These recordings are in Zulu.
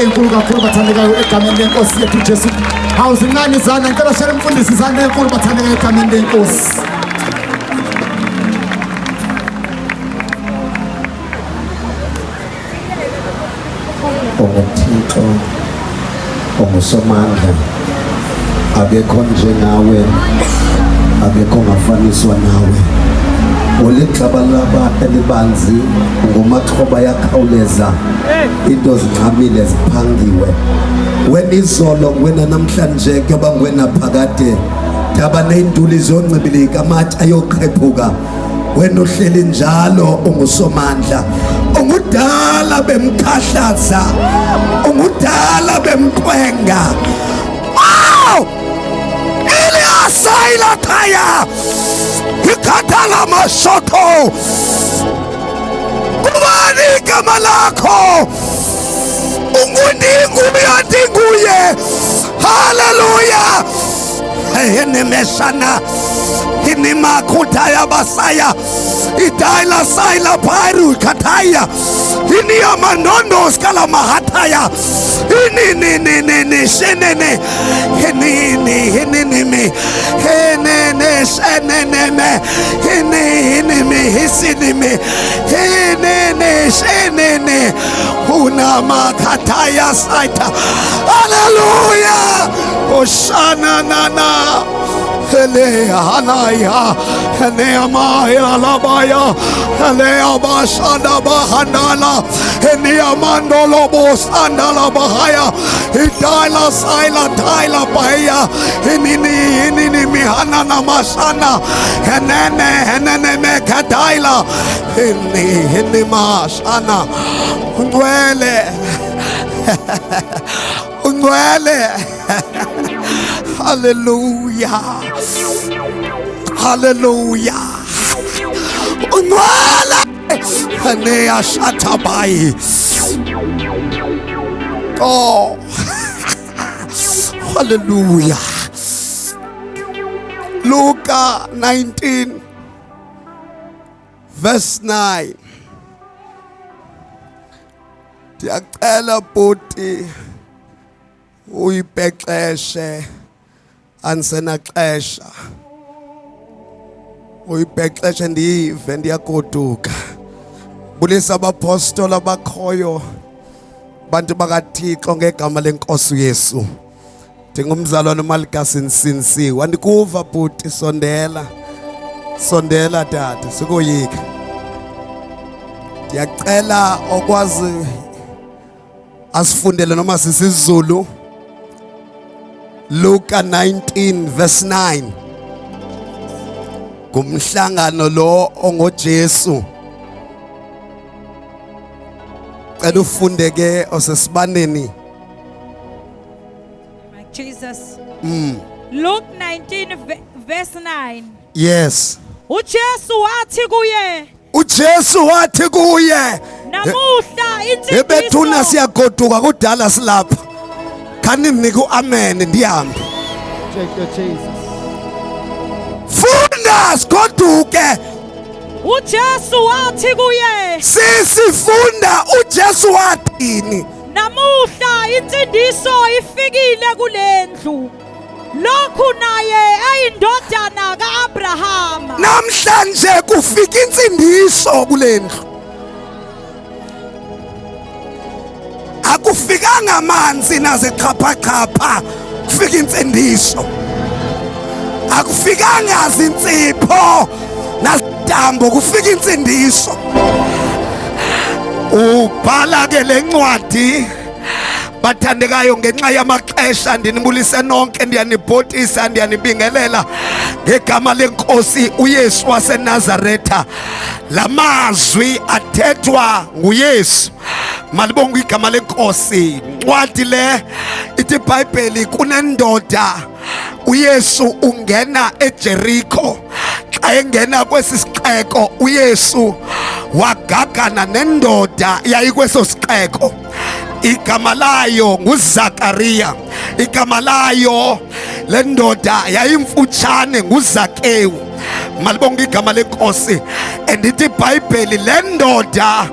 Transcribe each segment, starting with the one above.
enkulu kakhulu bathandekayo egameni lenkosi yethu Jesu. Awuzincane izandla, ngicela share umfundisi izandla enkulu bathandekayo egameni lenkosi. Onguthixo ongusomandla, akekho njengawe, akekho ngafaniswa nawe. Ulixabalaba elibanzi, ngumaxhoba yakhawuleza, into zinqamile ziphangiwe. Wena izolo, wena namhlanje, kuyoba wena phakade, daba neinduli zoncibilika amathe ayoqhephuka. Wena uhleli njalo, ungusomandla, ungudala bemkhahlaza, ungudala bemqwenga. Wow! Iliasayila khaya ikhathala mashoto. Kubani igama lakho? Ungundingu uyandinguye. Hallelujah. Enemeshana inimakhutaya basaya idaila saila pairu kataya iniyamandondo skala mahataya ini shenene ini shenene ini hisinime ini shenene unamakataya saita. Hallelujah. Hoshana nana Helea Hanaya Helea Maya Labaya Helea Bashada Bahanala Helea Mandolo Bosandala Bahaya Itaila Saila Taila Bahaya Hinini Mihanana Masana Henene Mekataila Hini Masana Unwele Hallelujah. Hallelujah. Unwala Hanea Shatabai. Oh. Hallelujah. Luke 19 verse 9. Ndiyacela bhuti uyibhexeshe ansenaxesha, uyibhexeshe ndive ndiyagoduka. Bulisa abaphostoli abakhoyo, bantu bakaThixo ngegama lenkosi Yesu. Ndingumzalwane uMalikasi Nsinsiwe, andikuva bhuti, sondela tata, sikoyika. Ndiyacela okwazi asifundele noma sisiZulu. Luke 19 verse 9. Kumhlangano lo ongoJesu. Cela ufunde ke osesibaneni. Jesus. Luke 19 verse 9. Yes. Ujesu wathi kuye. Namuhla insindiso. Ebethuna siyagoduka kudala silapha. Khani niku amen ndihambe. Thank you Jesus. Funda sigoduke. Ujesu wathi kuye. Sifunda uJesu wathini? Namuhla insindiso ifikile kulendlu. Lokhu naye ayindodana kaAbrahama. Namhlanje kufika insindiso kulendlu. Akufikanga amanzi nazichapha kufika insindiso. Akufikanga izinsipho nasidambo kufika insindiso. Ubhala ke lencwadi bathandekayo ngenxa yamaxesha, ndinibulise nonke, ndiyanibhotisa, ndiyanibingelela ngegama lenkosi uYesu waseNazaretha. Lamazwi athethwa nguYesu. Malibonga igama lenkosi. Incwadi le ithi iBhayibheli kunendoda uYesu ungena eJerikho. Xa engena kwesi sixeko uYesu wagagana nendoda yayikweso sixeko. Igama layo nguZakariya. Igama layo lendoda yayimfutshane nguZakewu. Malibonga igama lenkosi. Endithi iBhayibheli lendoda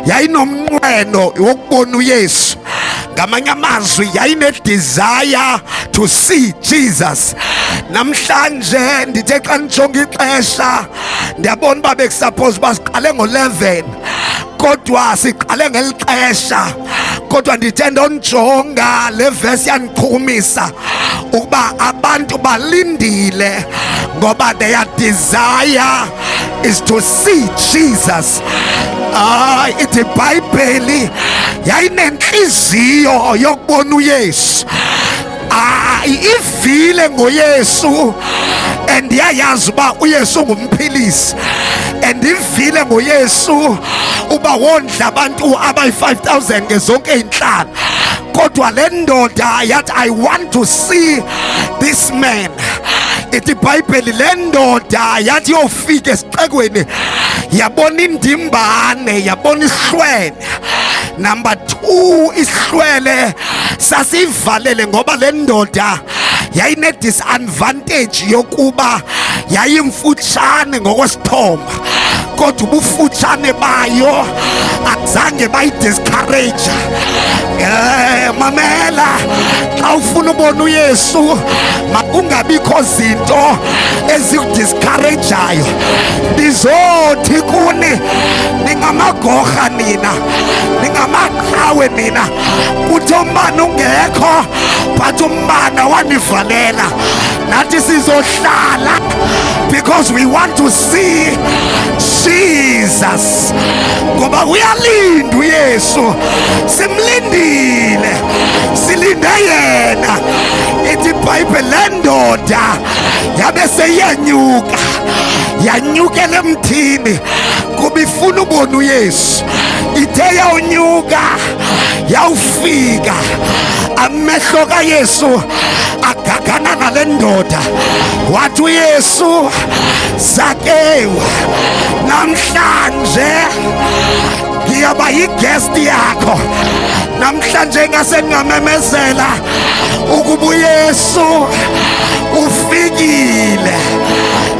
yayinomnqweno wokubona uYesu. ngamanye amazwi yayine desire to see Jesus. Namhlanje ndithe xa ndijonga ixesha ndiyabona uba bekusuppose uba siqale ngo-11 kodwa siqale ngeli xesha, kodwa ndithe ndonjonga le vesi yandichumisa ukuba abantu balindile ngoba their desire is to see Jesus. Ithi iBhayibheli yayinentliziyo yokubona uYesu. Ivile ngoYesu and yayazi uba uYesu ngumphilisi, and ivile ngoYesu uba wondla abantu abayi-5,000 ngezonke inhlanga. Kodwa le ndoda yathi I want to see this man. Ithi iBhayibheli le ndoda yathi yofika esixekweni yabona indimbane, yabona isihlwele. Number 2, isihlwele sasivalele ngoba le ndoda yayine disadvantage yokuba yayimfutshane ngokwesithomba, kodwa ubufutshane bayo akuzange bayidiscourage. Mamela, xa ufuna ubona uYesu makungabikho zinto ezikudiscourageayo. Ndizothi kuni ningamagorha nina, ningamaqhawe nina, kuthi umbane ungekho but umbane wanivalela. Nathi sizohlala because we want to see Jesus. Ngoba uyalinda uYesu, simlindile, silinde yena. Ithi iBhayibheli le ndoda yabe seyanyuka, yanyukela emthini kuba ifuna ubona uYesu. Ithe yawunyuka yawufika, amehlo kaYesu agagana nale ndoda, wathi uYesu, Zakewu, namhlanje ngiyaba yiguest yakho. Namhlanje ngase ngamemezela ukuba uYesu ufikile.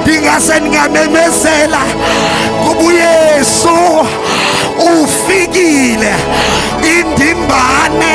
Ngingase ngamemezela ukuba uYesu ufikile. Indimbane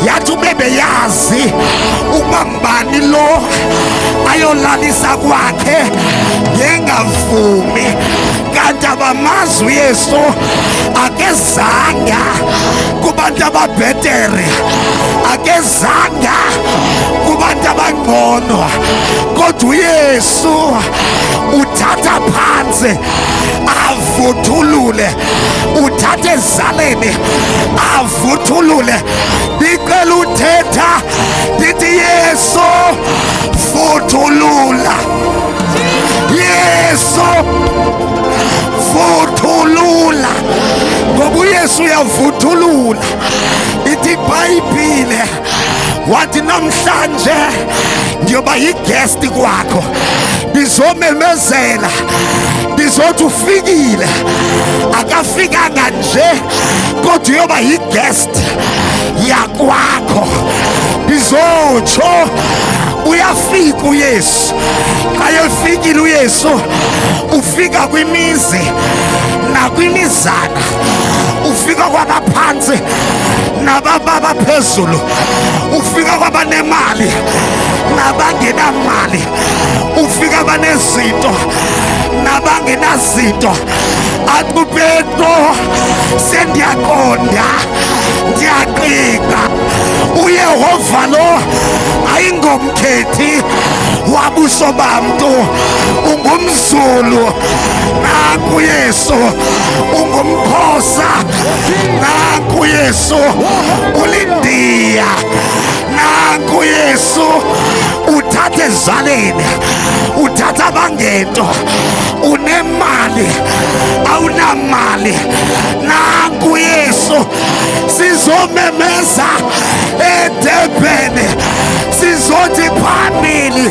yathi ubebe yazi ukuba mbani lo ayolalisa kwakhe ngengavumi, kanti abamazi uYesu akezanga kubantu ababhetere, akezanga kubantu abangcono, kodwa uYesu uthatha phansi avuthulule, uthatha ezaleni avuthulule. Ndicela uthetha ndithi Yesu vuthulula, Yesu vuthulula, ngoba uYesu uyavuthulula. Ithi iBhayibhile wathi namhlanje ndiyoba yiguest kwakho, ndizomemezela, ndizothi ufikile. Akafikanga nje kodwa uyoba yiguest yakwakho. Ndizotsho uyafika uYesu. Xa efikile uYesu ufika kwimizi nakwimizana, ufika kwabaphansi nababa phezulu, ufika kwabanemali nabangenamali, ufika abanezinto nabangenazinto. Athi uPetro, sendiyaqonda, ndiyaqiqa, uYehova lo ayingomkhethi wabuso bamntu, ungumZulu. Nanku uYesu ungumXhosa, nanku uYesu ulindiya, nanku uYesu uthatha ezaleni, uthatha abangento, unemali awunamali. Nanku uYesu sizomemeza eDurban, sizothi phambili,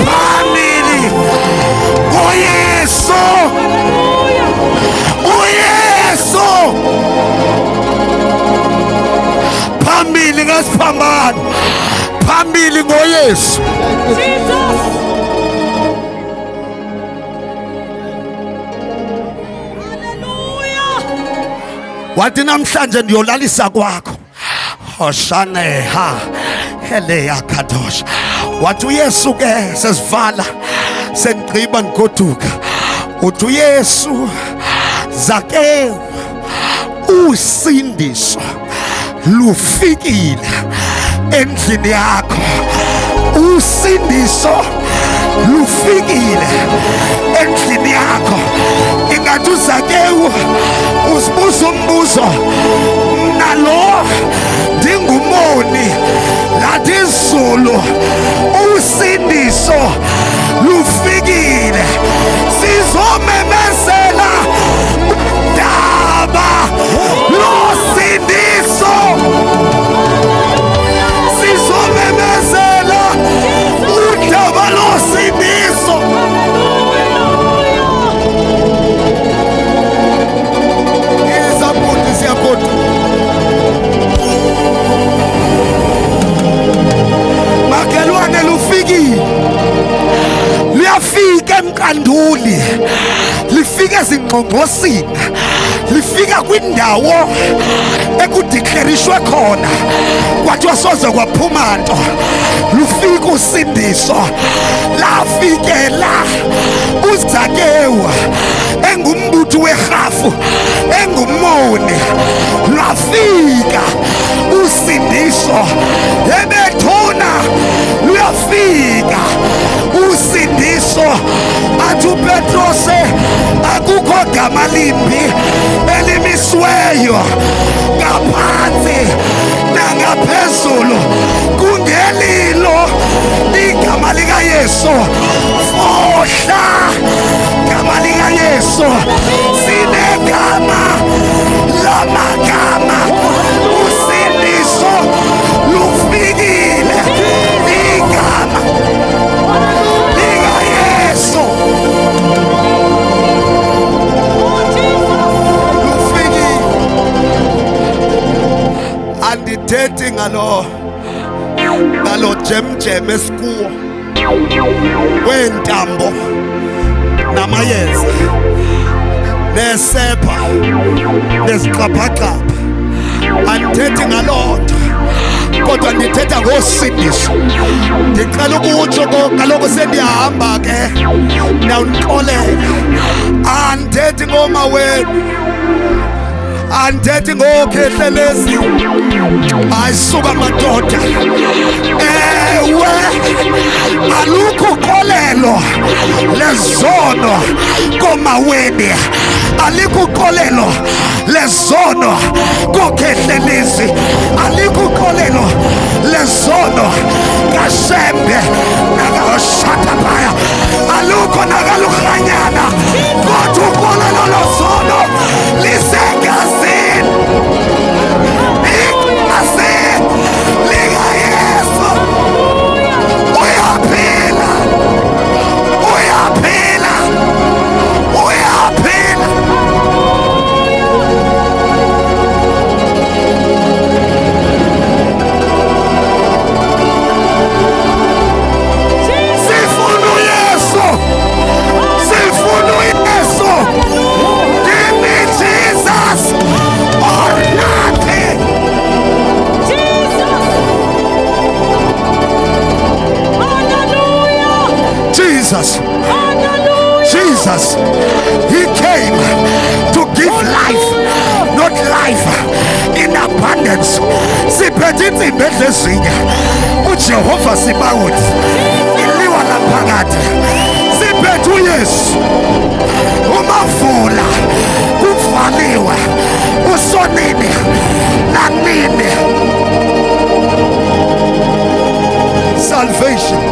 phambili uYesu, uYesu phambili, ngasiphambana phambili ngoYesu. Jesus. Hallelujah. wathi namhlanje ndiyolalisa kwakho. Hoshaneha hele yakadosha. Wathi uYesu ke sesivala sendigqiba ndigoduka. Uthi uYesu Zakewu usindiso lufikile endlini yakho. Usindiso lufikile endlini yakho. Ingathi uZakewu usibuza umbuzo, nalo ndingumoni lathi izulu usindiso lufikile. Sizomemezela udaba losindiso. Sizomemezela udaba losindiso. Izaphuthi siyakhona. Makelwane lufikile. Liyafika emkanduli, lifika ezingxongxosini, lifika kwindawo ekudiklerishwe khona kwathiwa soze kwaphuma nto. Lufika usindiso, lafikela uZakewu engumbutho werhafu, engumoni. Lwafika usindiso ebethuna, luyafika usindiso. Athi uPetrose akukho gama limbi elimisweyo ngaphansi nangaphezulu kungelilo igama likaYesu. Fohla igama likaYesu. Sinegama lamagama. Usindiso lufikile. Igama likaYesu lufikile. Andithethi ngalo jemjem esikuwo wentambo namayeza nesepha nezixhaphaxhapha. Andithethi ngaloo nto, kodwa ndithetha ngosindiso. Ndicela ukutsho kaloku sendiyahamba ke, ndawundixolela. Andithethi ngoomawenu, andithethi ngookhehlelezi. Ayisuka madoda. Ewe, alukho uqolelo lezono koomaweni, alikho uqolelo lezono kookhehlelezi, alikho uqolelo lezono kaShembe nakashatabaya, alukho nakalukranyana, kodwa uqolelo lezono lisegazini. Igazini likaYesu. Uyaphila, uyaphila, uyaphila. Sifuna uYesu, sifuna uYesu. Give me Jesus or nothing. Jesus, Jesus, He came to give life, not life in abundance. Siphethe insimbi edlezinye, uJehova Sibawuthi iliwa laphakathi. Siphethe uYesu, umavula kuvaliwe, usonini nanini. Salvation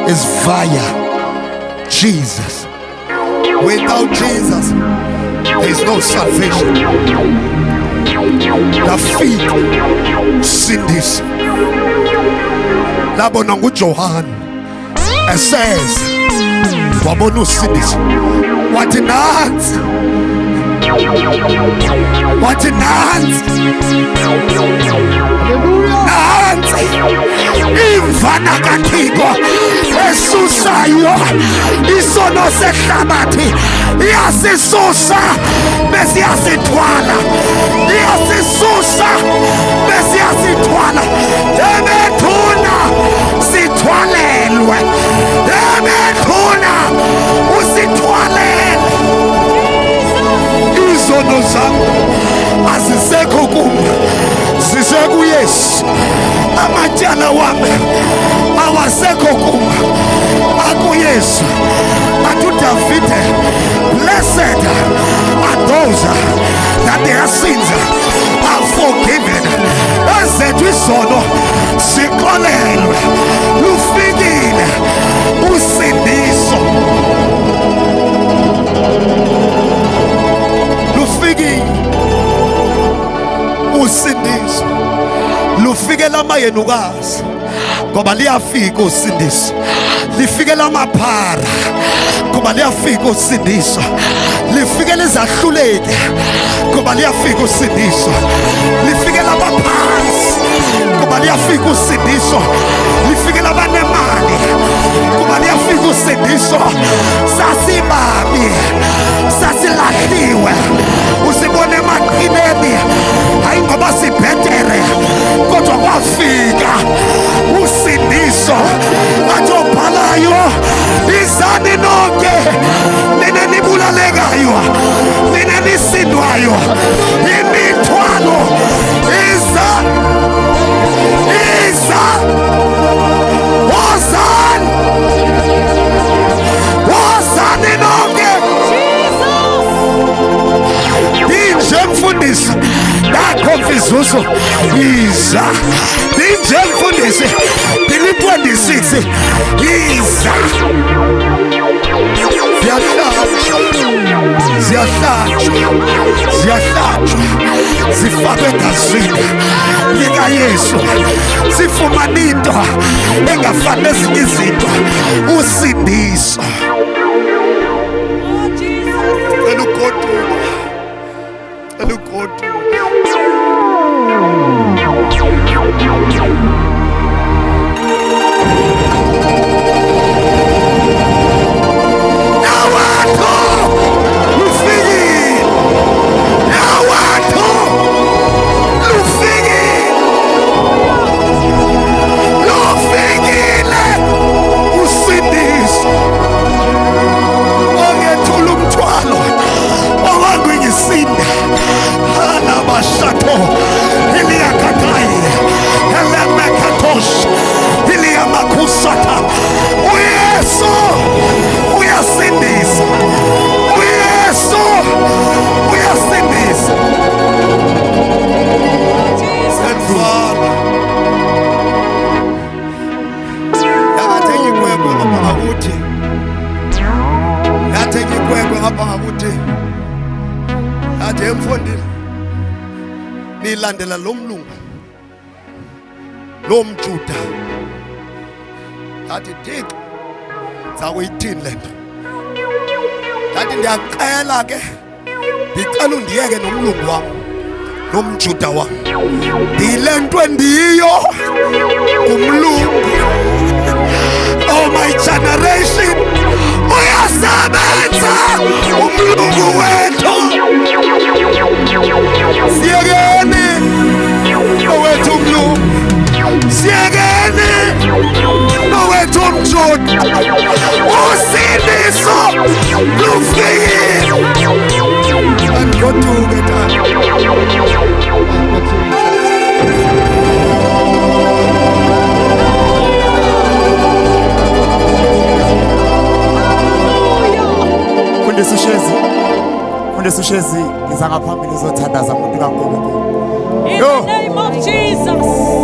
is via Jesus. Without Jesus, there is no salvation. Lafika usindiso. Labona nguJohane eseza, wabona usindiso. Wathi nansi, wathi nansi, nansi imvana kaThixo esusayo isono sehlabathi iyasisusa bese iyasithwala iyasisusa bese iyasithwala ebethuna sithwalelwe ebethuna usithwalele izono zami azisekho kum zisekuyesu amatyala wami awasekho kum akuyesu atu Davide blessed are those that their sins are forgiven ezethu izono ziqolelwe lufikile usindiso lufikile usindiso lufikela amayenukazi ngoba liyafika usindiso lifikela amaphara ngoba liyafika usindiso lifikela izahluleki ngoba liyafika usindiso lifikela abaphansi ngoba liyafika usindiso lifikela abanemali ngoba liyafika usindiso sasibabi sasilahliwe usibone emaqhineni hayi ngoba sibhetere kodwa kwafika usindiso athi obhalayo izani nonke nina nibulalekayo nina nisindwayo imithwalo iza wozani nonke inje mfundisi dakho mfizuzo iza inje mfundisi dili 26 iza ziyahlatshwa zifakwe egazini likayesu zifumana into engafani ezinye izinto usindiso elugoduka nilandela lo mlungu lo mjuda athi Thixo zakuyithini lento athi ndiyacela ke ndicela undiyeke nomlungu wami nomjuda wami ndile nto endiyo umlungu oh my generation uyasebenza umlungu wethu siyekeni owethu umlungu siyekeni owethu umjuda usindiso lufikile angoduke tata Fundisa ushezi ngiza ngaphambili uzothandaza umuntu kaNkulunkulu. In the name of Jesus.